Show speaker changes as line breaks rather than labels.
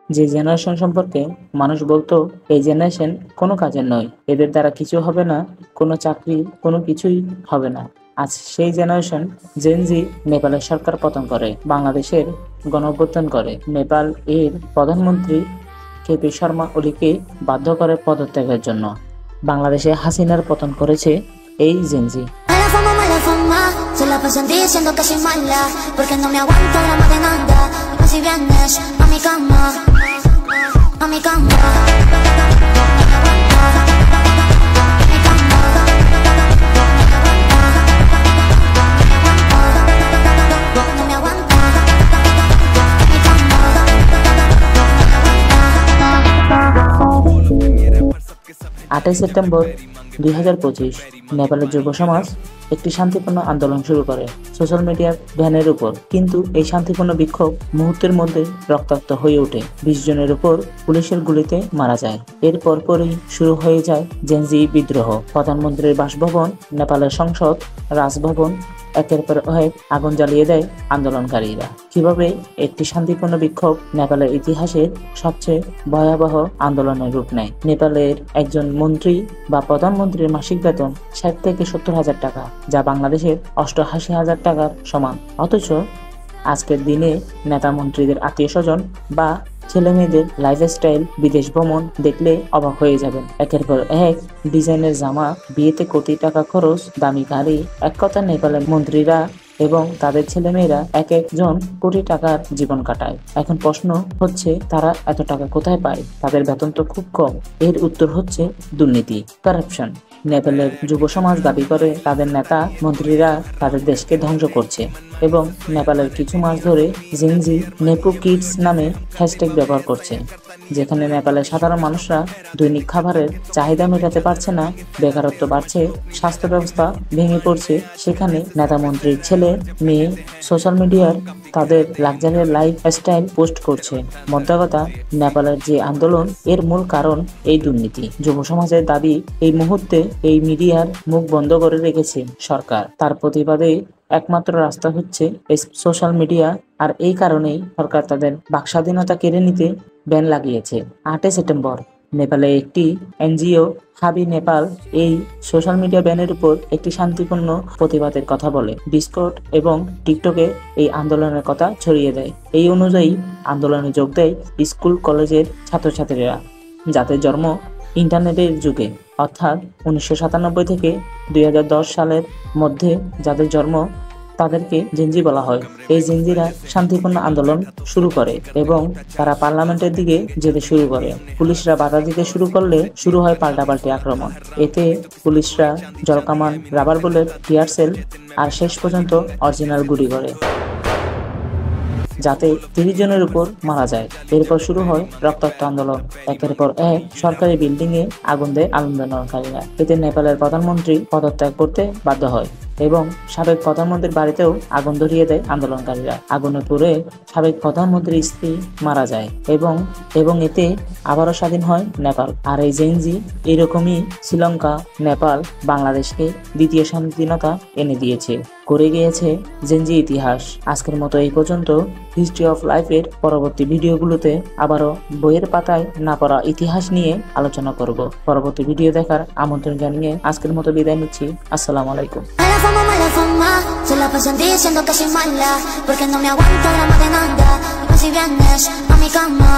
যে জেনারেশন সম্পর্কে মানুষ বলতো এই জেনারেশন কোনো কাজের নয়, এদের দ্বারা কিছু হবে না, কোনো চাকরি কোনো কিছুই হবে না। আজ সেই জেনারেশন জেনজি নেপালের সরকার পতন করে, বাংলাদেশের গণঅভ্যুত্থান করে, নেপাল এর প্রধানমন্ত্রী কেপি শর্মা ওলিকে বাধ্য করে পদত্যাগের জন্য। বাংলাদেশে হাসিনার পতন করেছে এই Gen Z.
Mala fama, se la pasan diciendo que soy mala, porque no me aguanto drama de nada. Y si vienes a mi cama, a mi cama, no me aguanto.
8 September 2025 নেপালের যুব সমাজ একটি শান্তিপূর্ণ আন্দোলন শুরু করে সোশ্যাল মিডিয়ার ব্যানের উপর, কিন্তু এই শান্তিপূর্ণ বিক্ষোভ মুহূর্তের মধ্যে রক্তাক্ত হয়ে ওঠে। 20 জনের উপর পুলিশের গুলিতে মারা যায়। এর পরপরই শুরু হয়ে যায় জেনজি বিদ্রোহ। প্রধানমন্ত্রীর বাসভবন, নেপালের সংসদ, রাজভবন একের পর এক আগুন জ্বালিয়ে দেয় আন্দোলনকারীরা। কিভাবে একটি শান্তিপূর্ণ বিক্ষোভ নেপালের ইতিহাসের সবচেয়ে ভয়াবহ আন্দোলনের রূপ নেয়। নেপালের একজন মন্ত্রী বা প্রধানমন্ত্রীর মাসিক বেতন 60 থেকে 70 হাজার টাকা, যা বাংলাদেশের 88 হাজার টাকার সমান। অথচ আজকের দিনে নেতা মন্ত্রীদের আত্মীয় স্বজন বা ছেলে মেয়েদের লাইফস্টাইল, বিদেশ ভ্রমণ দেখলে অবাক হয়ে যাবেন। একের পর এক ডিজাইনের জামা, বিয়েতে কোটি টাকা খরচ, দামি গাড়ি। এক কথা, নেপালের মন্ত্রীরা এবং তাদের ছেলেমেয়েরা এক একজন কোটি টাকার জীবন কাটায়। এখন প্রশ্ন হচ্ছে, তারা এত টাকা কোথায় পায়? তাদের বেতন তো খুব কম। এর উত্তর হচ্ছে দুর্নীতি, কারাপশন। নেপালের যুব সমাজ দাবি করে তাদের নেতা মন্ত্রীরা তাদের দেশকে ধ্বংস করছে এবং নেপালের কিছু মাস ধরে জেনজি নেপো কিডস নামে হ্যাশট্যাগ ব্যবহার করছে। যেখানে নেপালের সাধারণ মানুষরা দৈনিক খাবারের চাহিদা মেটাতে পারছে না, বেকারত্ব বাড়ছে, স্বাস্থ্য ব্যবস্থা ভেঙে পড়ছে, সেখানে নেতা মন্ত্রীর ছেলে মেয়ে সোশ্যাল মিডিয়ার তাদের লাক্সারিয়াস লাইফ স্টাইল পোস্ট করছে। মোদ্দা কথা, নেপালের যে আন্দোলন, এর মূল কারণ এই দুর্নীতি। যুব সমাজের দাবি, এই মুহূর্তে এই মিডিয়ার মুখ বন্ধ করে রেখেছে সরকার। তার প্রতিবাদে একমাত্র রাস্তা হচ্ছে এই সোশ্যাল মিডিয়া, আর এই কারণেই সরকার তাদের বাকস্বাধীনতা কেড়ে নিতে ব্যান লাগিয়েছে। 8 সেপ্টেম্বর নেপালে একটি এনজিও হাবি নেপাল এই সোশ্যাল মিডিয়া ব্যানের উপর একটি শান্তিপূর্ণ প্রতিবাদের কথা বলে। ডিসকর্ড এবং টিকটকে এই আন্দোলনের কথা ছড়িয়ে দেয়। এই অনুযায়ী আন্দোলনে যোগ দেয় স্কুল কলেজের ছাত্রছাত্রীরা, যাদের জন্ম ইন্টারনেটের যুগে, অর্থাৎ 1997 থেকে 2010 সালের মধ্যে যাদের জন্ম, তাদেরকে জেনজি বলা হয়। এই জেনজিরা শান্তিপূর্ণ আন্দোলন শুরু করে এবং তারা পার্লামেন্টের দিকে যেতে শুরু করে। পুলিশরা বাধা দিতে শুরু করলে শুরু হয় পাল্টাপাল্টি আক্রমণ। এতে পুলিশরা জলকামান, রাবার বুলেট, টিয়ার সেল আর শেষ পর্যন্ত অরিজিনাল গুলি করে, যাতে 30 জনের উপর মারা যায়। এরপর শুরু হয় রক্তাক্ত আন্দোলন। একের পর এক সরকারি বিল্ডিং এ আগুন দেয় আন্দোলনকারীরা। এতে নেপালের প্রধানমন্ত্রী পদত্যাগ করতে বাধ্য হয় এবং সাবেক প্রধানমন্ত্রীর বাড়িতেও আগুন ধরিয়ে দেয় আন্দোলনকারীরা। আগুনে পুড়ে সাবেক প্রধানমন্ত্রীর স্ত্রী মারা যায় এবং এতে আবারও স্বাধীন হয় নেপাল। আর এই জেনজি এরকমই শ্রীলঙ্কা, নেপাল, বাংলাদেশকে দ্বিতীয় স্বাধীনতা এনে দিয়েছে, করে গিয়েছে জেনজি ইতিহাস। আজকের মতো এই পর্যন্ত। হিস্ট্রি অফ লাইফের পরবর্তী ভিডিওগুলোতে আবারও বইয়ের পাতায় না পড়া ইতিহাস নিয়ে আলোচনা করব। পরবর্তী ভিডিও দেখার আমন্ত্রণ জানিয়ে আজকের মতো বিদায় নিচ্ছি। আসসালামু আলাইকুম।
Mala fama, se la pasan diciendo que soy mala, porque no me aguanto drama de nada. Y si vienes a mi cama,